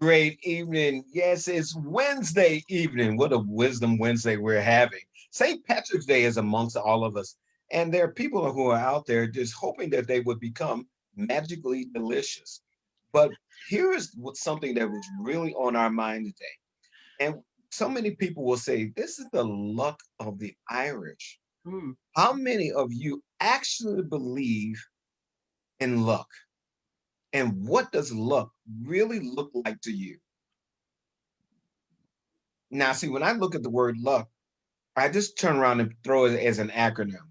Great evening. Yes, it's Wednesday evening. What a Wisdom Wednesday we're having. St. Patrick's Day is amongst all of us. And there are people who are out there just hoping that they would become magically delicious. But here is something that was really on our mind today. And so many people will say, this is the luck of the Irish. Mm. How many of you actually believe in luck? And what does luck really look like to you? Now, see, when I look at the word luck, I just turn around and throw it as an acronym,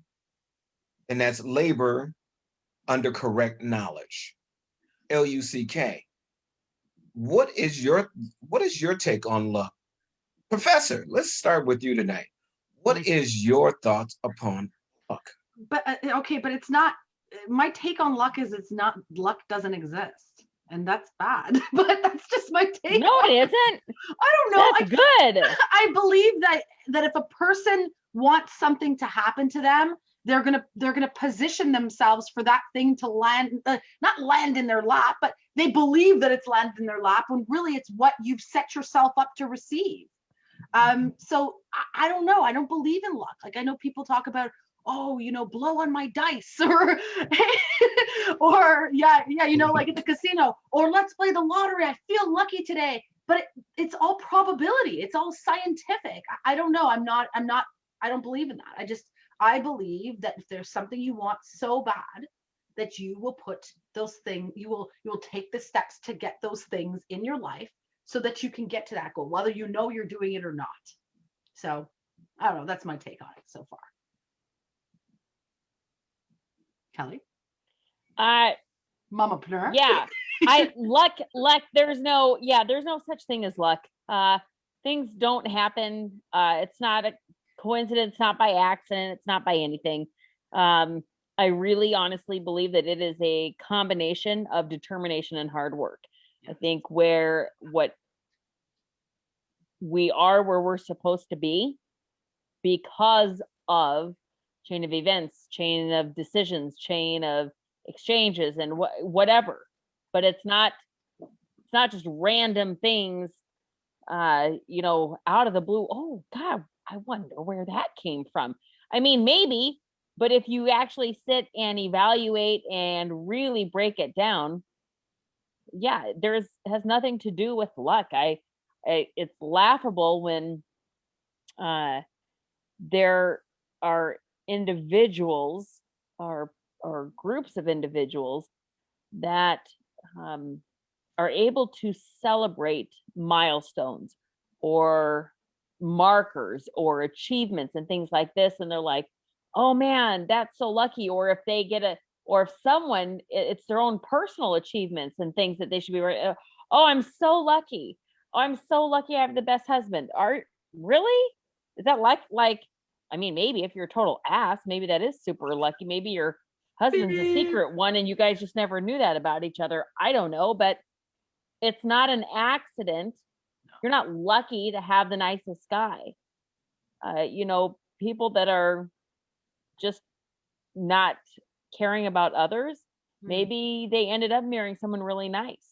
and that's labor under correct knowledge. LUCK. What is your take on luck? Professor, let's start with you tonight. What My, is your thoughts upon luck? but okay, but it's not. My take on luck is it's not. Luck doesn't exist, and that's bad. But that's just my take No, on. it isn't. I don't know. That's good. I believe that if a person wants something to happen to them, they're gonna position themselves for that thing to land, not land in their lap, but they believe that it's landed in their lap when really it's what you've set yourself up to receive. So I don't know. I don't believe in luck. Like I know people talk about, oh, blow on my dice, or or yeah, like at the casino, or let's play the lottery. I feel lucky today. But it's all probability. It's all scientific. I don't know. I don't believe in that. I believe that if there's something you want so bad, that you will put those things, you will take the steps to get those things in your life so that you can get to that goal, whether you know you're doing it or not. So I don't know. That's my take on it so far. Kelly, Uh Mama Pneur. yeah. There's no such thing as luck. Things don't happen. It's not a coincidence, not by accident, it's not by anything. I really honestly believe that it is a combination of determination and hard work. I think what we are where we're supposed to be because of chain of events, chain of decisions, chain of exchanges, and whatever. But it's not just random things, out of the blue. Oh God, I wonder where that came from. I mean, maybe, but if you actually sit and evaluate and really break it down, yeah, there's has nothing to do with luck. It's laughable when uh there are individuals or groups of individuals that um, are able to celebrate milestones or markers or achievements and things like this, and they're like, oh man, that's so lucky. Or if they get a or if someone, it's their own personal achievements and things that they should be oh, I'm so lucky. Oh, I'm so lucky I have the best husband. Are really? Is that like I mean, maybe if you're a total ass, maybe that is super lucky. Maybe your husband's a Beep. secret one and you guys just never knew that about each other. I don't know, but it's not an accident. You're not lucky to have the nicest guy. People that are just not caring about others, Hmm. maybe they ended up marrying someone really nice.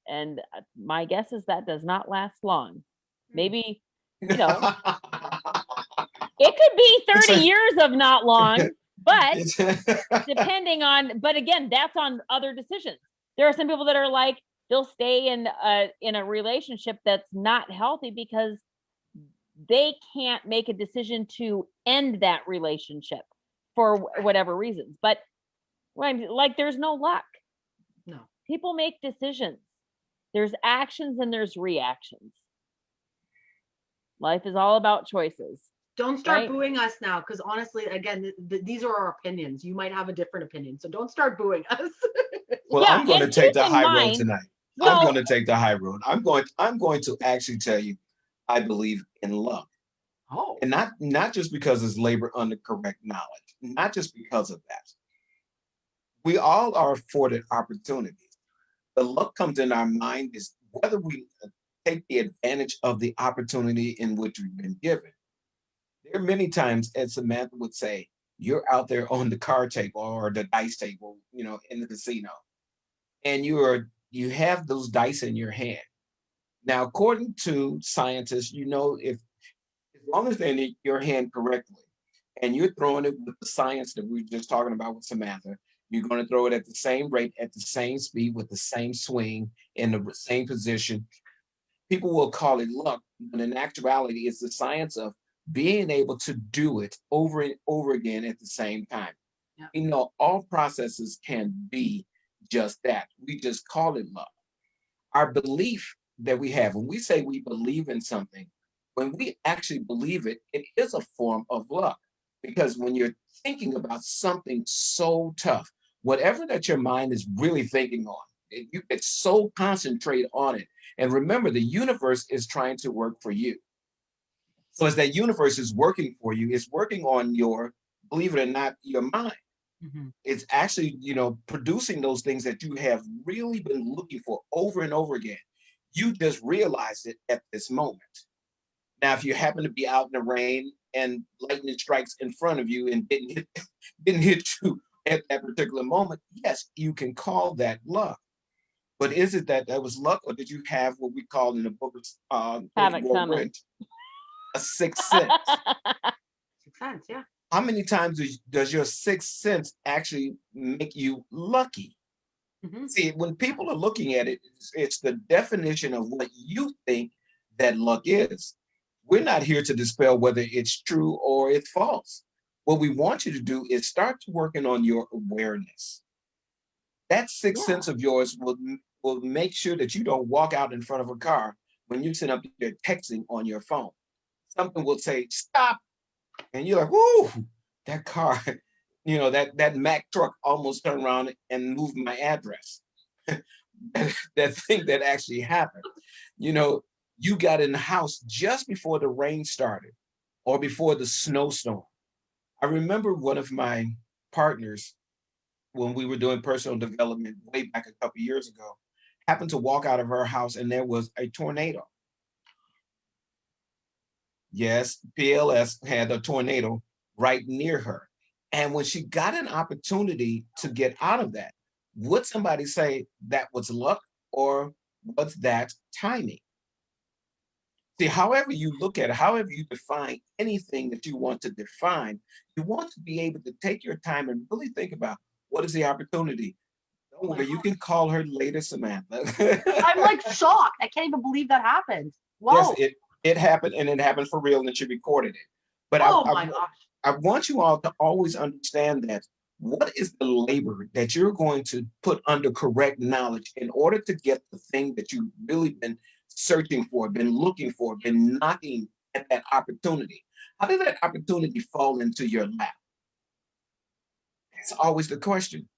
And my guess is that does not last long. Hmm. Maybe, you know, it could be it's 30 a, years of not long, but it's but again, that's on other decisions. There are some people that are like, they'll stay in a relationship that's not healthy because they can't make a decision to end that relationship for whatever reasons. But like, there's no luck. No. People make decisions. There's actions and there's reactions. Life is all about choices, Don't start right? booing us now, because honestly, again, these are our opinions. You might have a different opinion, so don't start booing us. Well, Yeah, I'm going to and take keep the in high road mind, tonight. I'm going well, to take the high road. I'm going to actually tell you I believe in luck. Oh. And not just because it's labor under correct knowledge, not just because of that. We all are afforded opportunities. The luck comes in our mind is whether we take the advantage of the opportunity in which we've been given. There are many times, as Samantha would say, you're out there on the card table or the dice table, in the casino, and you have those dice in your hand, Now, according to scientists, if as long as they're in your hand correctly, and you're throwing it with the science that we were just talking about with Samantha, you're going to throw it at the same rate, at the same speed, with the same swing, in the same position. People will call it luck, but in actuality, it's the science of being able to do it over and over again at the same time. Yeah. All processes can be just that. We just call it luck. Our belief that we have, when we say we believe in something, when we actually believe it, it is a form of luck. Because when you're thinking about something so tough, whatever that your mind is really thinking on, you get so concentrate on it. And remember, the universe is trying to work for you. So as that universe is working for you, it's working on your, believe it or not, your mind. Mhm. It's actually, producing those things that you have really been looking for over and over again. You just realize it at this moment. Now, if you happen to be out in the rain and lightning strikes in front of you and didn't hit you at that particular moment, yes, you can call that luck. But is it that that was luck, or did you have what we call in the book of Have Thirty it War coming. Rent, a sixth sense? Makes sense. Yeah. How many times does your sixth sense actually make you lucky? Mhm. See, when people are looking at it, it's the definition of what you think that luck is. We're not here to dispel whether it's true or it's false. What we want you to do is start working on your awareness. That sixth Yeah. sense of yours will make sure that you don't walk out in front of a car when you sit up there texting on your phone. Something will say, stop. And you're like, whoo, that car, that Mack truck almost turned around and moved my address. That thing that actually happened. You know, you got in the house just before the rain started or before the snowstorm. I remember one of my partners when we were doing personal development way back a couple years ago happened to walk out of her house and there was a tornado. Yes, PLS had a tornado right near her. And when she got an opportunity to get out of that, would somebody say that was luck or was that timing? See, however you look at it, however you define anything that you want to define, you want to be able to take your time and really think about what is the opportunity. Oh Don't my worry, you gosh. can call her later, Samantha. I'm like shocked. I can't even believe that happened. Yes, Whoa. it happened and it happened for real and she recorded it. But Oh my gosh. I want you all to always understand that what is the labor that you're going to put under correct knowledge in order to get the thing that you've really been searching for, been looking for, been knocking at that opportunity? How did that opportunity fall into your lap? That's always the question.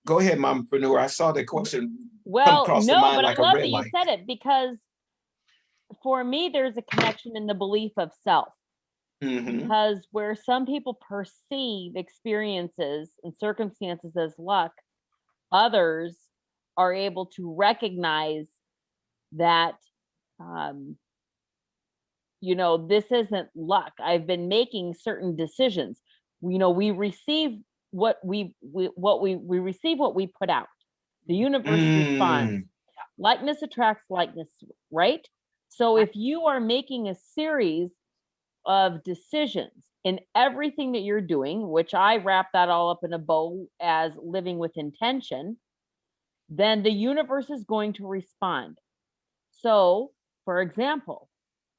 Go ahead, mompreneur. I saw that question come Well, across the no, mind but I like a love red that you light. said it because for me, there's a connection in the belief of self. Mm-hmm. Because where some people perceive experiences and circumstances as luck, others are able to recognize that, um, this isn't luck. I've been making certain decisions. We receive we receive what we put out. The universe responds. Mm. Likeness attracts likeness, right? So if you are making a series of decisions in everything that you're doing, which I wrap that all up in a bow as living with intention, then the universe is going to respond. So, for example,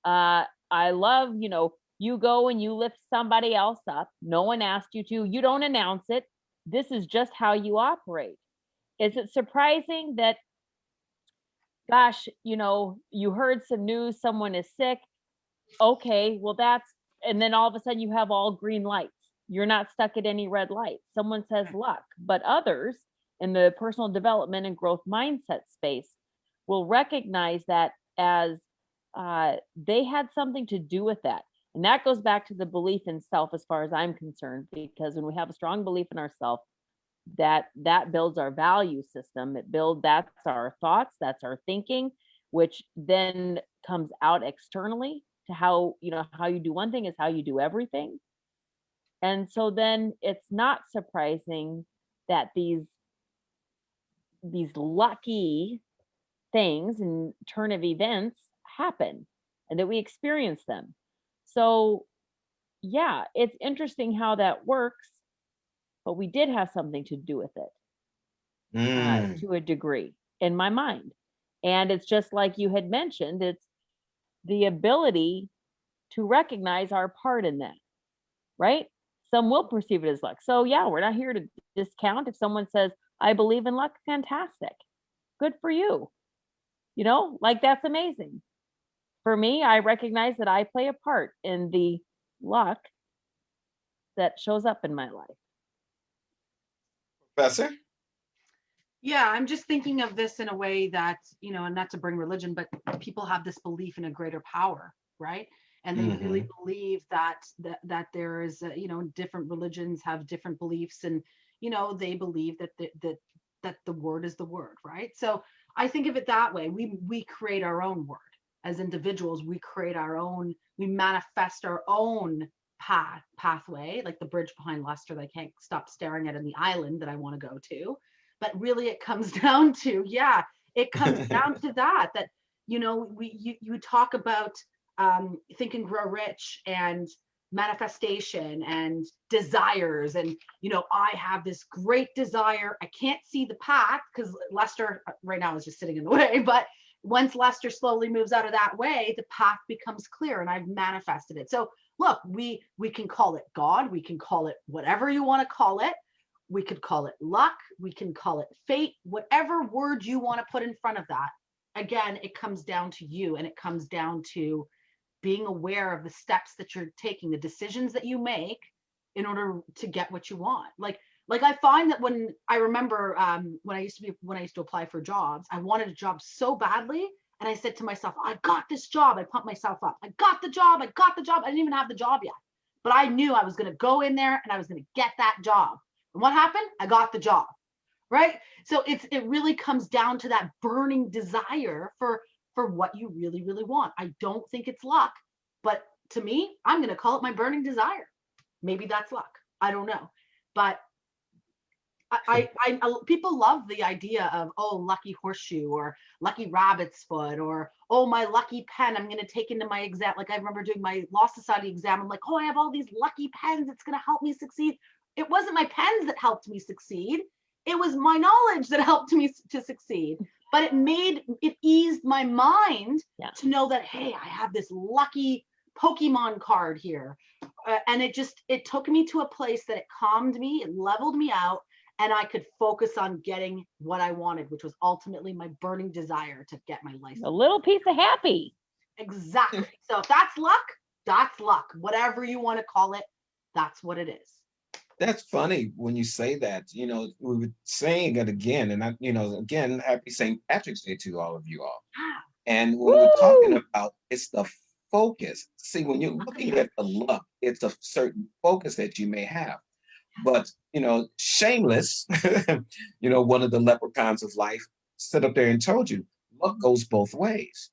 I love, you go and you lift somebody else up. No one asked you to. You don't announce it. This is just how you operate. Is it surprising that, gosh, you heard some news, someone is sick? Okay, well, and then all of a sudden you have all green lights. You're not stuck at any red lights. Someone says luck, but others in the personal development and growth mindset space will recognize that as they had something to do with that. And that goes back to the belief in self as far as I'm concerned, because when we have a strong belief in ourself, that builds our value system. That's our thoughts, that's our thinking, which then comes out externally to how you do one thing is how you do everything. And so then it's not surprising that these lucky things and turn of events happen and that we experience them. So, yeah, it's interesting how that works, but we did have something to do with it Mm. to a degree in my mind. And it's just like you had mentioned, it's the ability to recognize our part in that, right? Some will perceive it as luck. So, yeah, we're not here to discount. If someone says, I believe in luck, fantastic. Good for you. Like that's amazing. For me, I recognize that I play a part in the luck that shows up in my life. Professor? Yeah, I'm just thinking of this in a way that, and not to bring religion, but people have this belief in a greater power, right? And they really Mm-hmm. believe that there is, different religions have different beliefs, and they believe that the word is the word, right? So I think of it that way. We create our own word as individuals. We create our own. We manifest our own pathway, like the bridge behind Leicester that I can't stop staring at in the island that I want to go to. But really it comes down to, it comes down to that you talk about Think and Grow Rich and manifestation and desires, and I have this great desire. I can't see the path because Lester right now is just sitting in the way, but once Lester slowly moves out of that way, the path becomes clear and I've manifested it. So look, we can call it God, we can call it whatever you want to call it. We could call it luck, we can call it fate, whatever word you want to put in front of that. Again, it comes down to you, and it comes down to being aware of the steps that you're taking, the decisions that you make in order to get what you want. Like I find that when I remember when I used to apply for jobs, I wanted a job so badly. And I said to myself, I got this job. I pumped myself up. I got the job. I got the job. I didn't even have the job yet. But I knew I was going to go in there and I was going to get that job. And what happened? I got the job. Right. So it really comes down to that burning desire for what you really, really want. I don't think it's luck, but to me, I'm going to call it my burning desire. Maybe that's luck. I don't know. But people love the idea of, oh, lucky horseshoe or lucky rabbit's foot, or oh, my lucky pen I'm going to take into my exam. Like I remember doing my law society exam. I'm like, oh, I have all these lucky pens. It's going to help me succeed. It wasn't my pens that helped me succeed. It was my knowledge that helped me to succeed. But it eased my mind to know that, hey, I have this lucky Pokemon card here. And it took me to a place that it calmed me, it leveled me out, and I could focus on getting what I wanted, which was ultimately my burning desire to get my license. A little piece of happy. Exactly. So if that's luck, that's luck. Whatever you want to call it, that's what it is. That's funny when you say that. We were saying it again, and again, happy St. Patrick's Day to all of you all. And when we're talking about, it's the focus. See, when you're looking at the luck, it's a certain focus that you may have. But, Shameless, one of the leprechauns of life, stood up there and told you, luck goes both ways.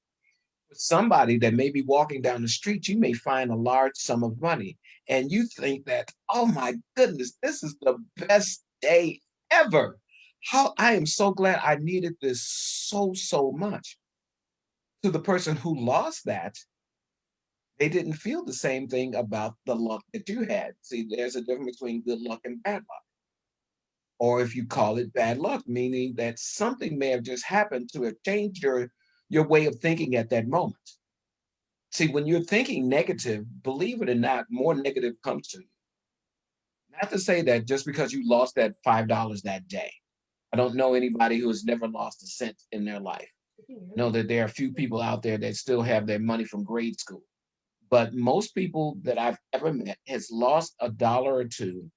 For somebody that may be walking down the street, you may find a large sum of money, and you think that, oh my goodness, this is the best day ever. How I am so glad I needed this so much. To the person who lost that, they didn't feel the same thing about the luck that you had. See, there's a difference between good luck and bad luck. Or if you call it bad luck, meaning that something may have just happened to have changed your way of thinking at that moment. See, when you're thinking negative, believe it or not, more negative comes to you. Not to say that just because you lost that $5 that day. I don't know anybody who has never lost a cent in their life. I know that there are a few people out there that still have their money from grade school. But most people that I've ever met has lost a dollar or two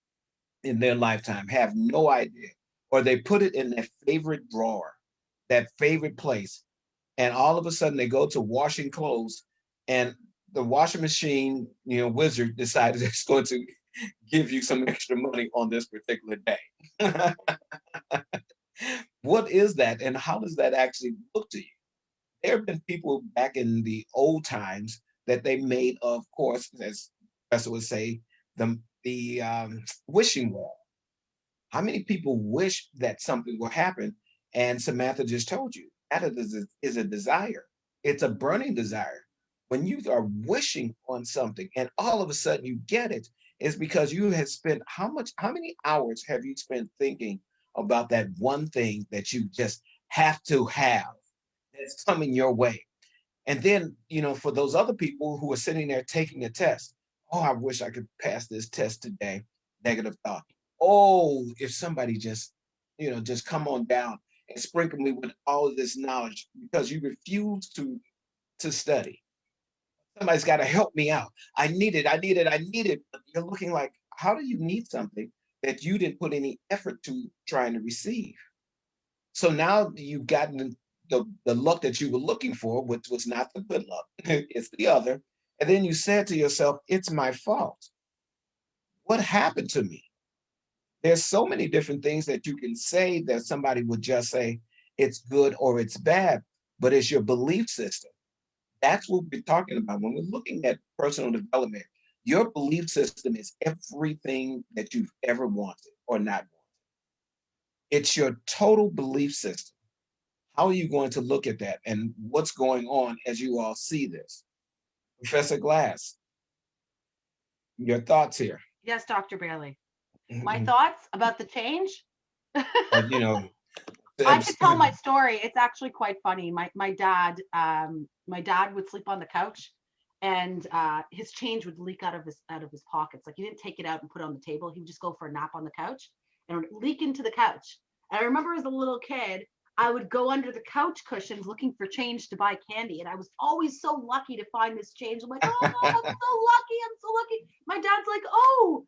in their lifetime, have no idea, or they put it in their favorite drawer, that favorite place, and all of a sudden they go to washing clothes, and the washing machine, wizard decided it's going to give you some extra money on this particular day. What is that, and how does that actually look to you? There have been people back in the old times that they made, of course, as Professor would say, the wishing well. How many people wish that something will happen? And Samantha just told you, That is a desire. It's a burning desire. When you are wishing on something and all of a sudden you get it, it's because you have spent how many hours have you spent thinking about that one thing that you just have to have that's coming your way? And then, for those other people who are sitting there taking a test, oh, I wish I could pass this test today. Negative thought. Oh, if somebody just come on down and sprinkle me with all of this knowledge because you refuse to study. Somebody's got to help me out. I need it. I need it. I need it. You're looking like, how do you need something that you didn't put any effort to trying to receive? So now you've gotten the luck that you were looking for, which was not the good luck. It's the other. And then you said to yourself, it's my fault. What happened to me? There's so many different things that you can say that somebody would just say it's good or it's bad, but it's your belief system. That's what we're talking about when we're looking at personal development. Your belief system is everything that you've ever wanted or not wanted. It's your total belief system. How are you going to look at that? And what's going on as you all see this? Professor Glass, your thoughts here. Yes, Dr. Bailey. My Mhm. thoughts about the change? Or, you know, I could tell my story. It's actually quite funny. My dad would sleep on the couch, and his change would leak out of his pockets. Like he didn't take it out and put it on the table. He would just go for a nap on the couch, and it would leak into the couch. And I remember as a little kid, I would go under the couch cushions looking for change to buy candy, and I was always so lucky to find this change. I'm like, oh, Mom, I'm so lucky. I'm so lucky. My dad's like, oh,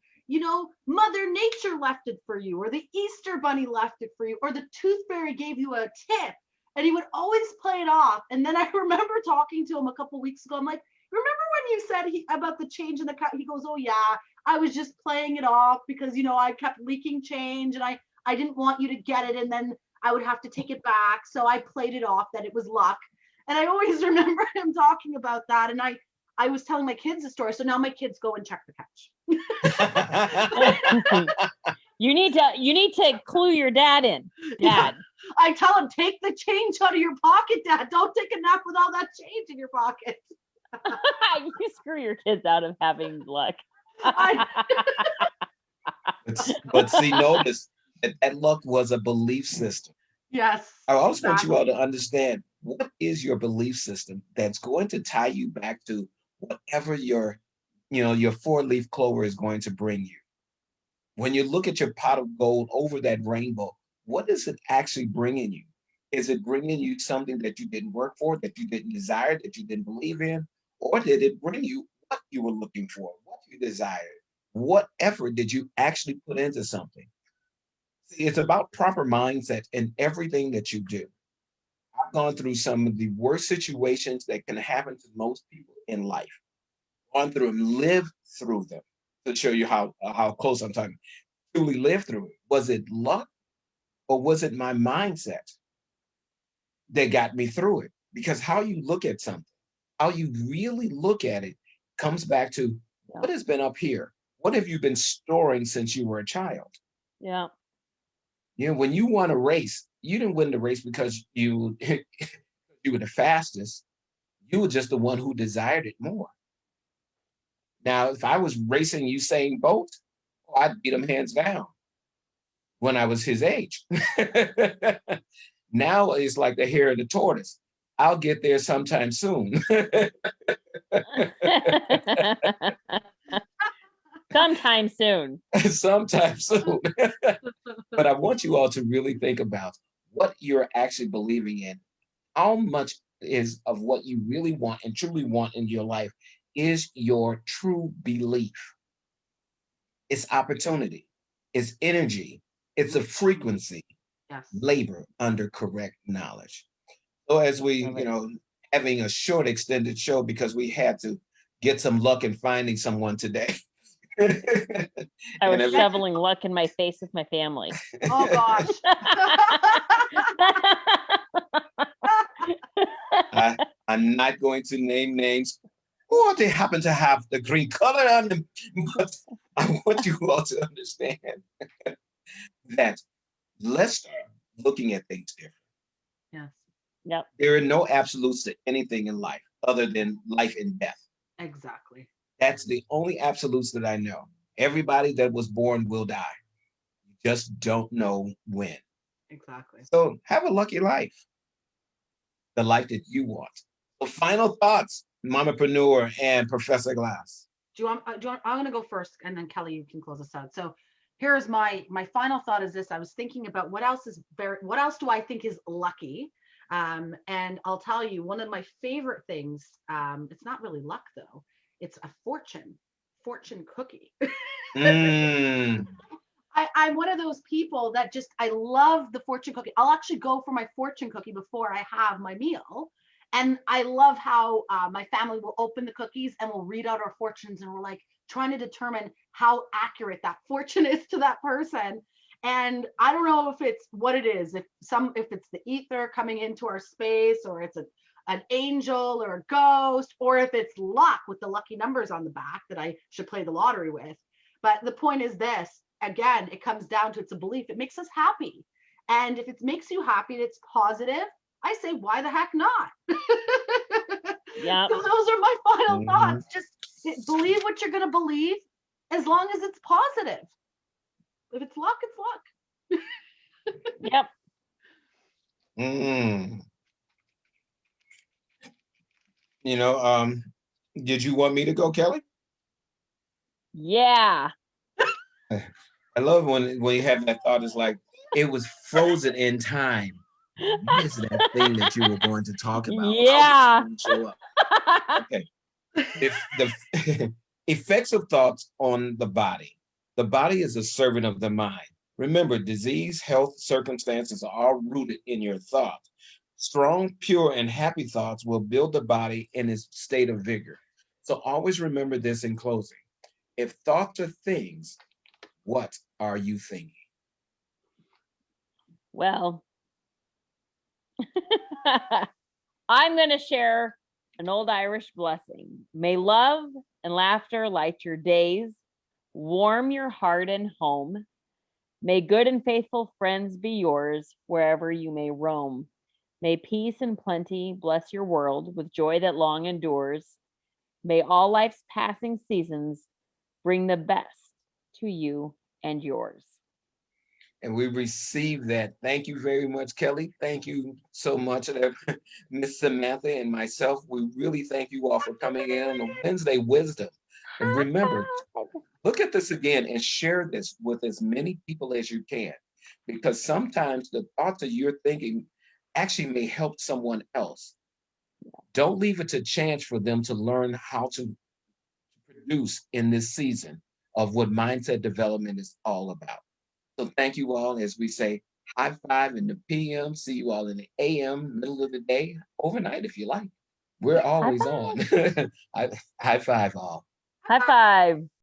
Mother Nature left it for you, or the Easter Bunny left it for you, or the Tooth Fairy gave you a tip. And he would always play it off. And then I remember talking to him a couple weeks ago. I'm like, remember when you said about the change in the cut? He goes, oh, yeah, I was just playing it off because, I kept leaking change and I didn't want you to get it. And then I would have to take it back. So I played it off that it was luck. And I always remember him talking about that. And I was telling my kids the story. So now my kids go and check the couch. You need to clue your dad in. Dad. I tell him, take the change out of your pocket, Dad. Don't take a nap with all that change in your pocket. You screw your kids out of having luck. But see, notice that luck was a belief system. Yes. I also want you all to understand what is your belief system that's going to tie you back to whatever your four-leaf clover is going to bring you. When you look at your pot of gold over that rainbow, what is it actually bringing you? Is it bringing you something that you didn't work for, that you didn't desire, that you didn't believe in? Or did it bring you what you were looking for, what you desired? What effort did you actually put into something? See, it's about proper mindset in everything that you do. I've gone through some of the worst situations that can happen to most people in life. Gone through them, lived through them to show you how close I'm talking. Truly lived through it. Was it luck or was it my mindset that got me through it? Because how you look at something, how you really look at it, comes back to what has been up here. What have you been storing since you were a child? Yeah. When you won a race, you didn't win the race because you you were the fastest. You were just the one who desired it more. Now, if I was racing Usain Bolt, I'd beat him hands down when I was his age. Now it's like the hare and the tortoise. I'll get there sometime soon. Sometime soon. Sometime soon. But I want you all to really think about what you're actually believing in. How much is of what you really want and truly want in your life is your true belief. It's opportunity, it's energy, it's a frequency, Yes. labor under correct knowledge. So as we, having a short extended show because we had to get some luck in finding someone today. I was shoveling luck in my face with my family. Oh gosh. I'm not going to name names, or they happen to have the green color on them, but I want you all to understand that let's start looking at things different. Yes. Yep. There are no absolutes to anything in life other than life and death. Exactly. That's the only absolutes that I know. Everybody that was born will die. You just don't know when. Exactly. So have a lucky life, the life that you want. So final thoughts, Mamapreneur and Professor Glass. I'm going to go first, and then Kelly, you can close us out. So here's my final thought is this. I was thinking about what else do I think is lucky? And I'll tell you, one of my favorite things, it's not really luck though. It's a fortune cookie. Mm. I'm one of those people that just, I love the fortune cookie. I'll actually go for my fortune cookie before I have my meal. And I love how my family will open the cookies and we'll read out our fortunes, and we're like trying to determine how accurate that fortune is to that person. And I don't know if it's what it is, if it's the ether coming into our space, or it's an angel or a ghost, or if it's luck with the lucky numbers on the back that I should play the lottery with. But the point is this, again, it comes down to, it's a belief. It makes us happy. And if it makes you happy and it's positive, I say, why the heck not? Yep. So those are my final Mhm. thoughts. Just believe what you're going to believe, as long as it's positive. If it's luck, it's luck. Yep. Mm. You know, did you want me to go, Kelly? Yeah. I love when you have that thought. It's like it was frozen in time. What is that thing that you were going to talk about? How did Yeah. someone show up? Okay. If the effects of thoughts on the body. The body is a servant of the mind. Remember, disease, health, circumstances are all rooted in your thoughts. Strong, pure, and happy thoughts will build the body in its state of vigor. So always remember this in closing. If thoughts are things, what are you thinking? Well, I'm going to share an old Irish blessing. May love and laughter light your days, warm your heart and home. May good and faithful friends be yours wherever you may roam. May peace and plenty bless your world with joy that long endures. May all life's passing seasons bring the best to you and yours. And we received that. Thank you very much, Kelly. Thank you so much, Miss Samantha and myself. We really thank you all for coming in on a Wednesday Wisdom. And remember, look at this again and share this with as many people as you can, because sometimes the thoughts that you're thinking actually may help someone else. Don't leave it to chance for them to learn how to produce in this season of what mindset development is all about. So thank you all as we say high five in the PM. See you all in the AM, middle of the day, overnight if you like. We're High always five. on. High five all. High five.